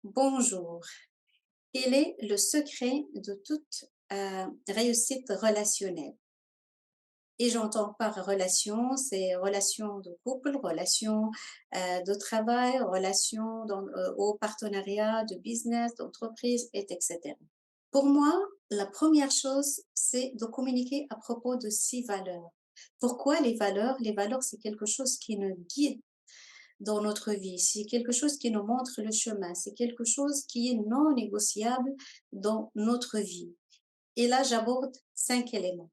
Bonjour. Quel est le secret de toute réussite relationnelle? Et j'entends par relation, c'est relation de couple, relation de travail, relation au partenariat, de business, d'entreprise, etc. Pour moi, la première chose, c'est de communiquer à propos de ces valeurs. Pourquoi les valeurs? Les valeurs, c'est quelque chose qui nous guide dans notre vie. C'est quelque chose qui nous montre le chemin. C'est quelque chose qui est non négociable dans notre vie. Et là, j'aborde 5 éléments.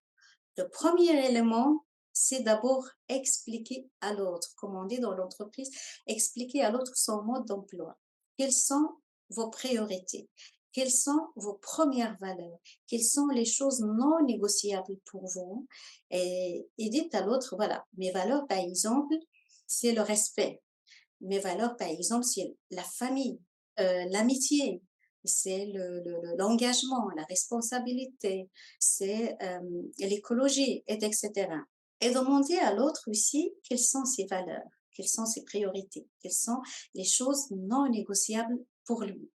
Le premier élément, c'est d'abord expliquer à l'autre, comme on dit dans l'entreprise, expliquer à l'autre son mode d'emploi. Quelles sont vos priorités? Quelles sont vos premières valeurs? Quelles sont les choses non négociables pour vous? Et dites à l'autre, voilà, mes valeurs, par exemple, c'est le respect. Mes valeurs, par exemple, c'est la famille, l'amitié, c'est l'engagement, la responsabilité, c'est l'écologie, et etc. Et demander à l'autre aussi quelles sont ses valeurs, quelles sont ses priorités, quelles sont les choses non négociables pour lui.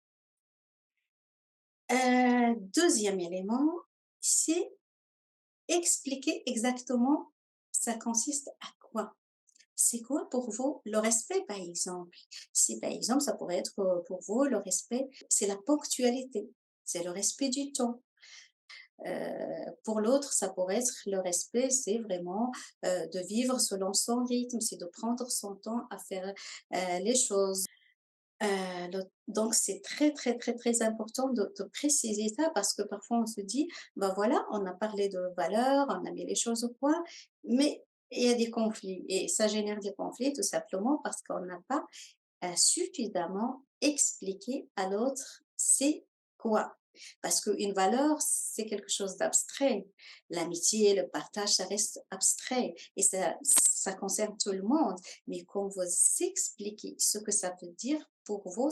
Deuxième élément, c'est expliquer exactement ça consiste à quoi. C'est quoi pour vous le respect, par exemple? Si, par exemple, ça pourrait être pour vous, le respect, c'est la ponctualité, c'est le respect du temps. Pour l'autre, ça pourrait être le respect, c'est vraiment de vivre selon son rythme, c'est de prendre son temps à faire les choses. Donc, c'est très, très, très, très important de préciser ça parce que parfois on se dit, ben voilà, on a parlé de valeurs, on a mis les choses au point, mais il y a des conflits et ça génère des conflits tout simplement parce qu'on n'a pas suffisamment expliqué à l'autre c'est quoi. Parce qu'une valeur, c'est quelque chose d'abstrait. L'amitié, le partage, ça reste abstrait et ça concerne tout le monde. Mais quand vous expliquez ce que ça veut dire pour vous,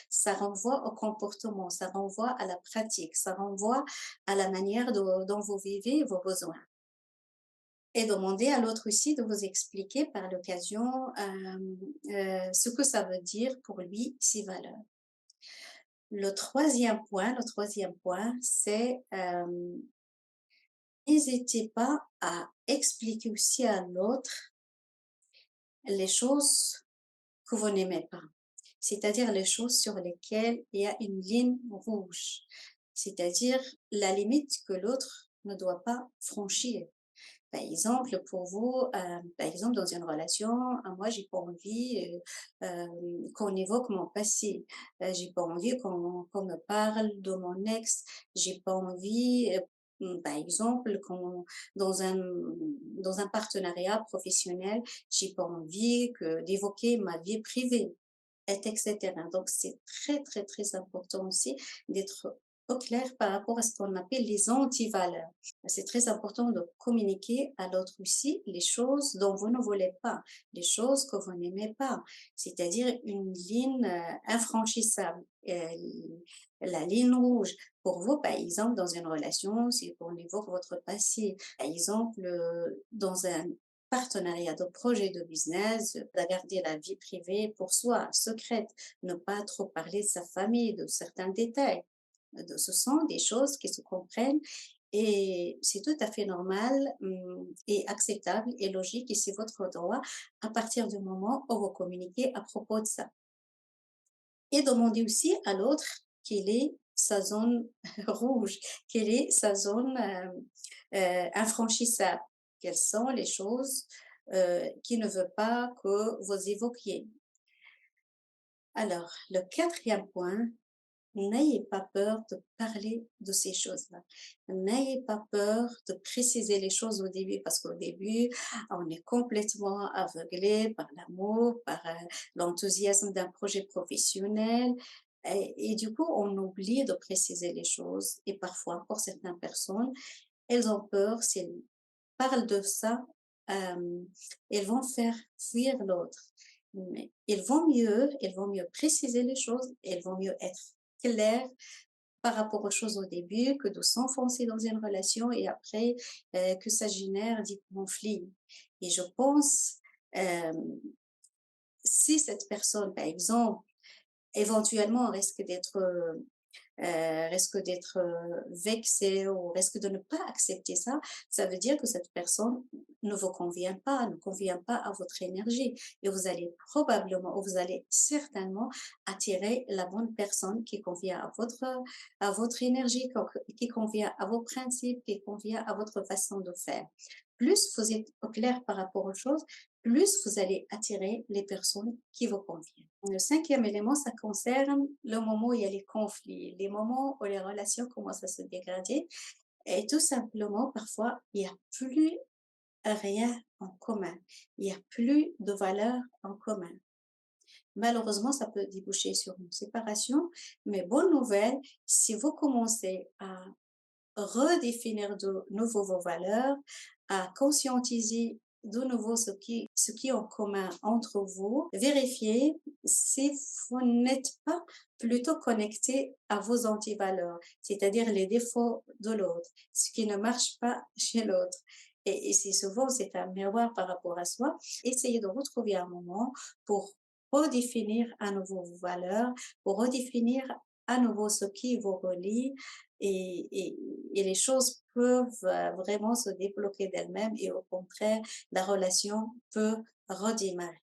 ça renvoie au comportement, ça renvoie à la pratique, ça renvoie à la manière dont vous vivez vos besoins. Et demander à l'autre aussi de vous expliquer par l'occasion ce que ça veut dire pour lui, ses valeurs. Le troisième point, c'est n'hésitez pas à expliquer aussi à l'autre les choses que vous n'aimez pas, c'est-à-dire les choses sur lesquelles il y a une ligne rouge, c'est-à-dire la limite que l'autre ne doit pas franchir. Par exemple, pour vous, par exemple, dans une relation, moi, j'ai pas envie qu'on évoque mon passé. J'ai pas envie qu'on me parle de mon ex. J'ai pas envie, par exemple, dans un partenariat professionnel, j'ai pas envie d'évoquer ma vie privée, etc. Donc, c'est très, très, très important aussi d'être au clair par rapport à ce qu'on appelle les antivaleurs. C'est très important de communiquer à l'autre aussi les choses dont vous ne voulez pas, les choses que vous n'aimez pas, c'est-à-dire une ligne infranchissable. La ligne rouge, pour vous, par exemple, dans une relation, c'est qu'on évoque votre passé. Par exemple, dans un partenariat de projet de business, de garder la vie privée pour soi, secrète, ne pas trop parler de sa famille, de certains détails. Ce sont des choses qui se comprennent et c'est tout à fait normal et acceptable et logique et c'est votre droit à partir du moment où vous communiquez à propos de ça. Et demander aussi à l'autre quelle est sa zone rouge, quelle est sa zone infranchissable, quelles sont les choses qu'il ne veut pas que vous évoquiez. Alors, le quatrième point, n'ayez pas peur de parler de ces choses-là. N'ayez pas peur de préciser les choses au début, parce qu'au début, on est complètement aveuglé par l'amour, par l'enthousiasme d'un projet professionnel. Et du coup, on oublie de préciser les choses. Et parfois, pour certaines personnes, elles ont peur, si elles parlent de ça, euh, elles vont faire fuir l'autre. Mais elles vont mieux préciser les choses, elles vont mieux être claires par rapport aux choses au début que de s'enfoncer dans une relation et après que ça génère des conflits. Et je pense, euh, si cette personne, par exemple, éventuellement, risque d'être vexé ou risque de ne pas accepter ça, ça veut dire que cette personne ne vous convient pas, ne convient pas à votre énergie. Et vous allez probablement, ou vous allez certainement attirer la bonne personne qui convient à votre énergie, qui convient à vos principes, qui convient à votre façon de faire. Plus vous êtes au clair par rapport aux choses, plus vous allez attirer les personnes qui vous conviennent. Le cinquième élément, ça concerne le moment où il y a les conflits, les moments où les relations commencent à se dégrader. Et tout simplement, parfois, il n'y a plus rien en commun. Il n'y a plus de valeur en commun. Malheureusement, ça peut déboucher sur une séparation, mais bonne nouvelle, si vous commencez à redéfinir de nouveau vos valeurs, à conscientiser de nouveau ce qui est en commun entre vous. Vérifiez si vous n'êtes pas plutôt connecté à vos antivaleurs, c'est-à-dire les défauts de l'autre, ce qui ne marche pas chez l'autre. Et c'est souvent, c'est un miroir par rapport à soi. Essayez de retrouver un moment pour redéfinir à nouveau vos valeurs, pour redéfinir à nouveau ce qui vous relie et, et, et les choses peuvent vraiment se débloquer d'elles-mêmes et au contraire, la relation peut redémarrer.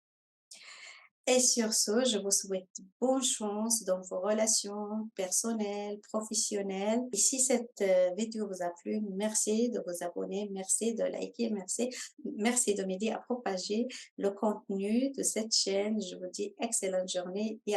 Et sur ce, je vous souhaite bonne chance dans vos relations personnelles, professionnelles. Et si cette vidéo vous a plu, merci de vous abonner, merci de liker, merci de m'aider à propager le contenu de cette chaîne. Je vous dis excellente journée et